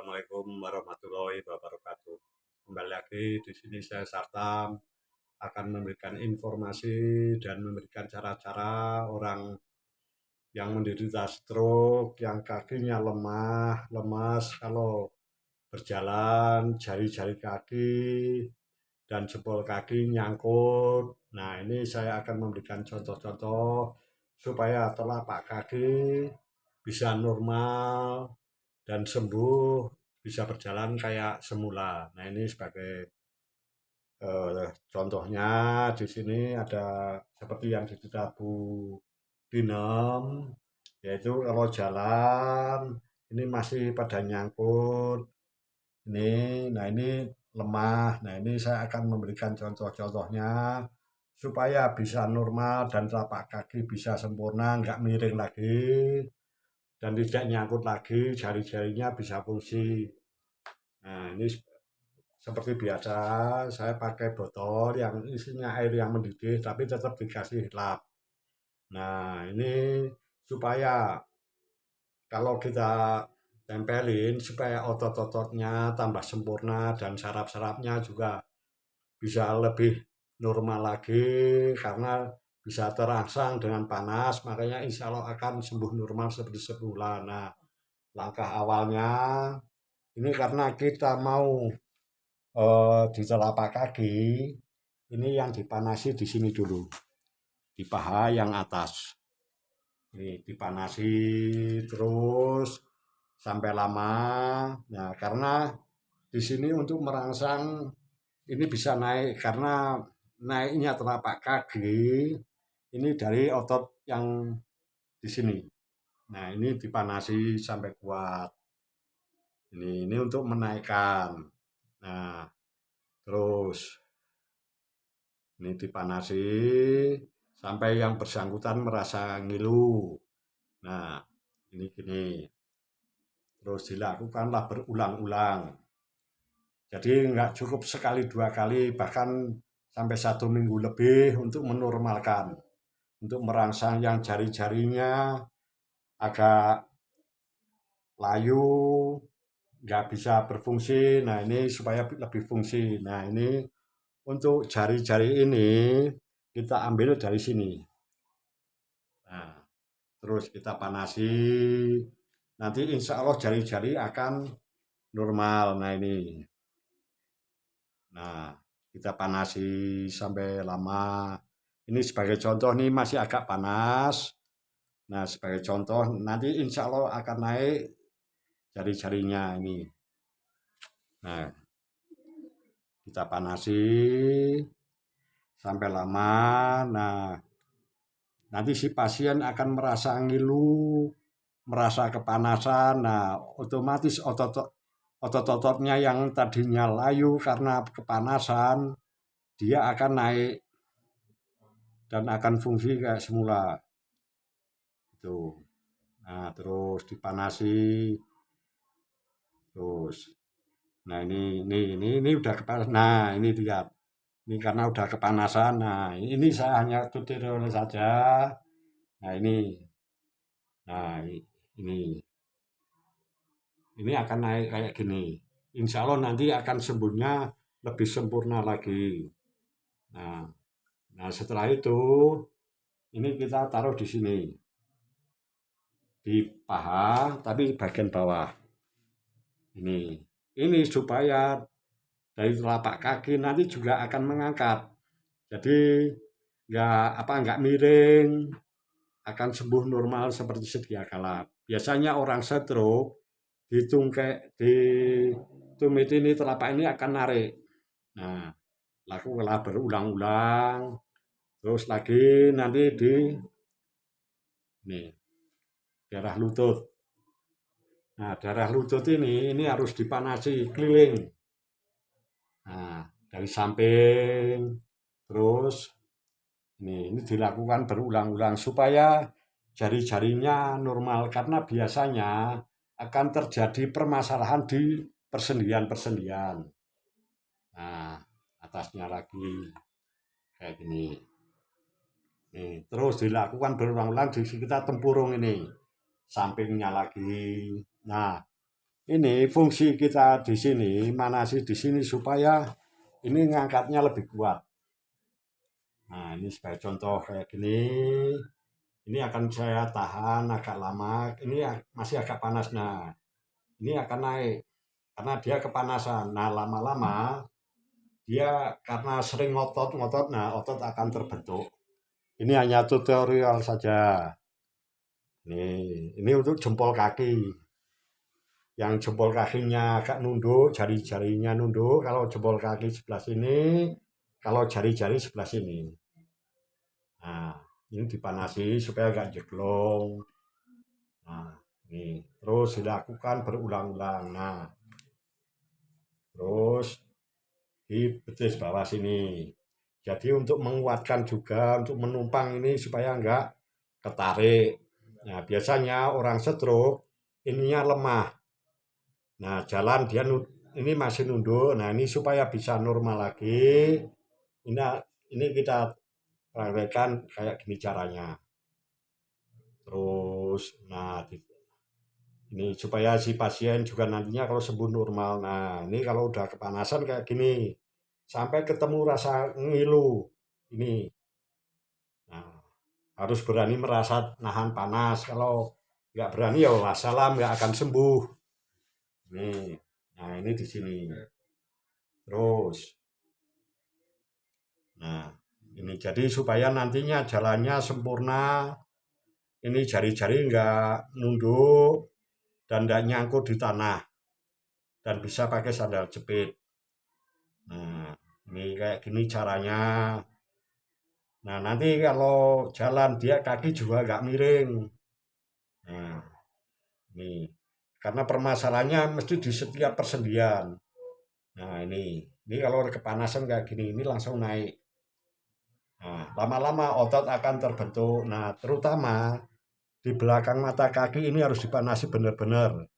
Assalamualaikum warahmatullahi wabarakatuh. Kembali lagi di sini saya Sartam akan memberikan informasi dan memberikan cara-cara orang yang menderita stroke, yang kakinya lemah, lemas kalau berjalan, jari-jari kaki dan jempol kaki nyangkut. Nah, ini saya akan memberikan contoh-contoh supaya telapak kaki bisa normal dan sembuh, bisa berjalan kayak semula. Nah, ini sebagai contohnya di sini ada seperti yang dicerita Bu Binem, yaitu kalau jalan ini masih pada nyangkut. Nah ini lemah. Nah ini saya akan memberikan contoh-contohnya supaya bisa normal dan telapak kaki bisa sempurna, nggak miring lagi dan tidak nyangkut lagi, jari-jarinya bisa fungsi. Nah ini seperti biasa, saya pakai botol yang isinya air yang mendidih, tapi tetap dikasih lap. Nah, ini supaya kalau kita tempelin, supaya otot-ototnya tambah sempurna dan saraf-sarafnya juga bisa lebih normal lagi, karena bisa terangsang dengan panas, makanya insya Allah akan sembuh normal seperti semula. Nah, langkah awalnya ini karena kita mau di telapak kaki ini yang dipanasi di sini dulu, di paha yang atas. Ini dipanasi terus sampai lama. Nah, karena di sini untuk merangsang ini bisa naik karena naiknya telapak kaki ini dari otot yang di sini. Nah, ini dipanasi sampai kuat. Ini untuk menaikkan. Nah, terus ini dipanasi sampai yang bersangkutan merasa ngilu. Nah, ini gini. Terus dilakukanlah berulang-ulang. Jadi nggak cukup sekali dua kali, bahkan sampai 1 minggu lebih untuk menormalkan. Untuk merangsang yang jari-jarinya agak layu, nggak bisa berfungsi. Nah ini supaya lebih fungsi. Nah ini untuk jari-jari ini kita ambil dari sini. Nah, terus kita panasi. Nanti insya Allah jari-jari akan normal. Nah ini. Nah, kita panasi sampai lama. Ini sebagai contoh nih masih agak panas. Nah, sebagai contoh nanti insya Allah akan naik jari-jarinya ini. Nah, kita panasi sampai lama. Nah, nanti si pasien akan merasa ngilu, merasa kepanasan. Nah, otomatis otot-ototnya yang tadinya layu karena kepanasan, dia akan naik dan akan fungsi kayak semula. Itu. Nah, terus dipanasi. Terus. Nah, ini udah kepanasan. Nah, ini lihat. Ini karena udah kepanasan. Nah, ini saya hanya tutorial saja. Nah, ini. Nah, ini. Ini akan naik kayak gini. Insya Allah nanti akan sembuhnya lebih sempurna lagi. Nah, setelah itu ini kita taruh di sini. Di paha, tapi bagian bawah. Ini supaya dari telapak kaki nanti juga akan mengangkat. Jadi nggak miring, akan sembuh normal seperti sedia kala. Biasanya orang stroke di tumit ini telapak ini akan narik. Nah, lakukanlah berulang-ulang. Terus lagi nanti di nih daerah lutut. Nah, daerah lutut ini harus dipanasi keliling. Nah, dari samping, terus ini dilakukan berulang-ulang supaya jari-jarinya normal karena biasanya akan terjadi permasalahan di persendian-persendian. Nah, atasnya lagi kayak gini. Nih, terus dilakukan berulang-ulang di sekitar tempurung ini, sampingnya lagi. Nah, ini fungsi kita di sini, manasi di sini supaya ini ngangkatnya lebih kuat. Nah, ini sebagai contoh kayak gini. Ini akan saya tahan agak lama. Ini masih agak panas. Nah, ini akan naik karena dia kepanasan. Nah, lama-lama dia karena sering ngotot-ngotot, nah otot akan terbentuk. Ini hanya tutorial saja. Ini untuk jempol kaki. Yang jempol kakinya agak nunduk, jari-jarinya nunduk. Kalau jempol kaki sebelah sini, kalau jari-jari sebelah sini. Nah, ini dipanasi supaya agak jeglong. Nah, ini terus dilakukan berulang-ulang. Nah, terus di betis bawah sini. Jadi untuk menguatkan juga, untuk menumpang ini supaya enggak ketarik. Nah, biasanya orang stroke ininya lemah. Nah, jalan dia ini masih nunduk. Nah, ini supaya bisa normal lagi. Ini ini kita praktekkan kayak gini caranya. Terus, nah ini supaya si pasien juga nantinya kalau sembuh normal. Nah, ini kalau udah kepanasan kayak gini, sampai ketemu rasa ngilu. Ini, nah, harus berani merasa nahan panas. Kalau nggak berani ya wassalam, nggak akan sembuh. Nih, nah ini di sini. Terus, nah ini jadi supaya nantinya jalannya sempurna. Ini jari-jari nggak nunduk dan nggak nyangkut di tanah dan bisa pakai sandal jepit. Nah, ini kayak gini caranya. Nah, nanti kalau jalan dia kaki juga nggak miring. Nah, ini karena permasalahannya mesti di setiap persendian. Nah, ini kalau kepanasan kayak gini, ini langsung naik. Nah, lama-lama otot akan terbentuk. Nah, terutama di belakang mata kaki ini harus dipanasi benar-benar.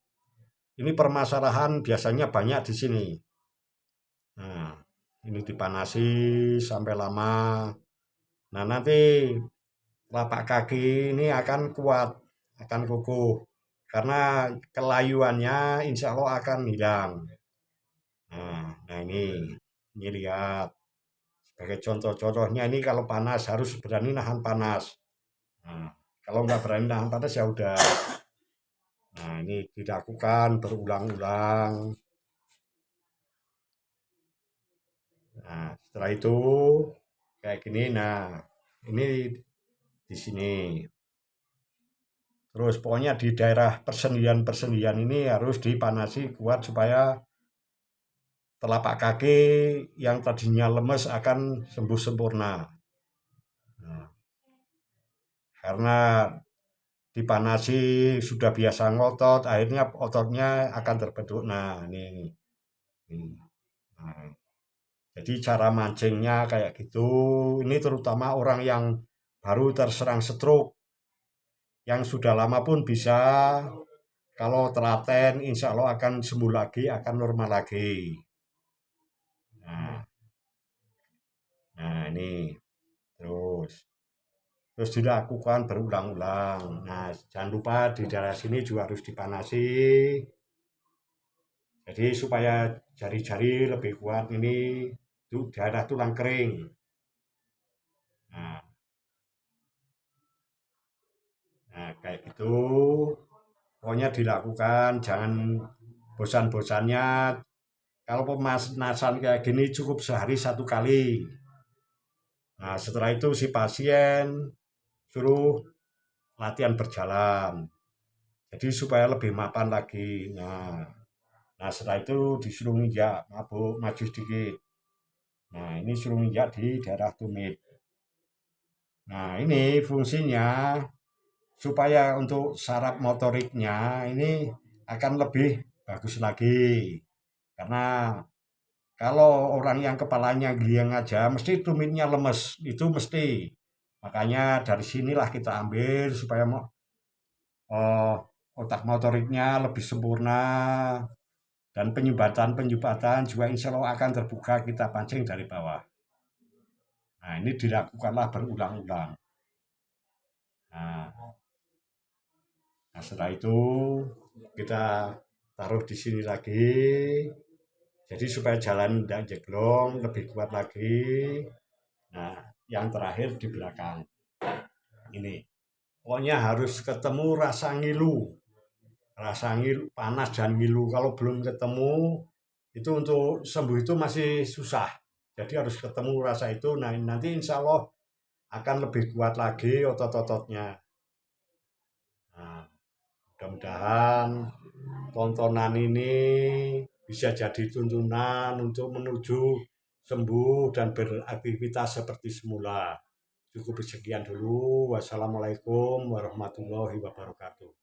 Ini permasalahan biasanya banyak di sini. Nah, ini dipanasi sampai lama. Nah, nanti telapak kaki ini akan kuat, akan kukuh. Karena kelayuannya insya Allah akan hilang. Nah ini lihat. Sebagai contoh-contohnya ini kalau panas harus berani nahan panas. Nah, kalau nggak berani nahan panas ya udah. Nah, ini dilakukan berulang-ulang. Nah, setelah itu kayak gini. Nah, ini di sini. Terus pokoknya di daerah persendian-persendian ini harus dipanasi kuat supaya telapak kaki yang tadinya lemes akan sembuh sempurna. Nah, karena dipanasi sudah biasa ngotot, akhirnya ototnya akan terbentuk. Nah, ini. Nah, jadi cara mancingnya kayak gitu. Ini terutama orang yang baru terserang stroke, yang sudah lama pun bisa. Kalau telaten, insya Allah akan sembuh lagi, akan normal lagi. Nah, ini terus. Terus dilakukan berulang-ulang. Nah, jangan lupa di daerah sini juga harus dipanasi. Jadi supaya jari-jari lebih kuat ini itu daerah tulang kering. Nah, kayak gitu. Pokoknya dilakukan, jangan bosan-bosannya. Kalau pemanasan kayak gini cukup sehari 1 kali. Nah, setelah itu si pasien suruh latihan berjalan. Jadi supaya lebih mapan lagi. Nah, setelah itu disuruh nginjak, maju sedikit. Nah, ini suruh nginjak di daerah tumit. Nah, ini fungsinya supaya untuk saraf motoriknya ini akan lebih bagus lagi. Karena kalau orang yang kepalanya gliang aja, mesti tumitnya lemes. Itu mesti. Makanya dari sinilah kita ambil supaya oh, otak motoriknya lebih sempurna. Dan penyumbatan-penyumbatan juga insya Allah akan terbuka kita pancing dari bawah. Nah, ini dilakukanlah berulang-ulang. Nah, setelah itu kita taruh di sini lagi. Jadi supaya jalan tidak jeglong, lebih kuat lagi. Nah, yang terakhir di belakang ini. Pokoknya harus ketemu rasa ngilu. Rasa ngilu, panas dan ngilu. Kalau belum ketemu, itu untuk sembuh itu masih susah. Jadi harus ketemu rasa itu. Nah, nanti insya Allah akan lebih kuat lagi otot-ototnya. Nah, mudah-mudahan tontonan ini bisa jadi tuntunan untuk menuju sembuh dan beraktivitas seperti semula. Cukup sekian dulu. Wassalamualaikum warahmatullahi wabarakatuh.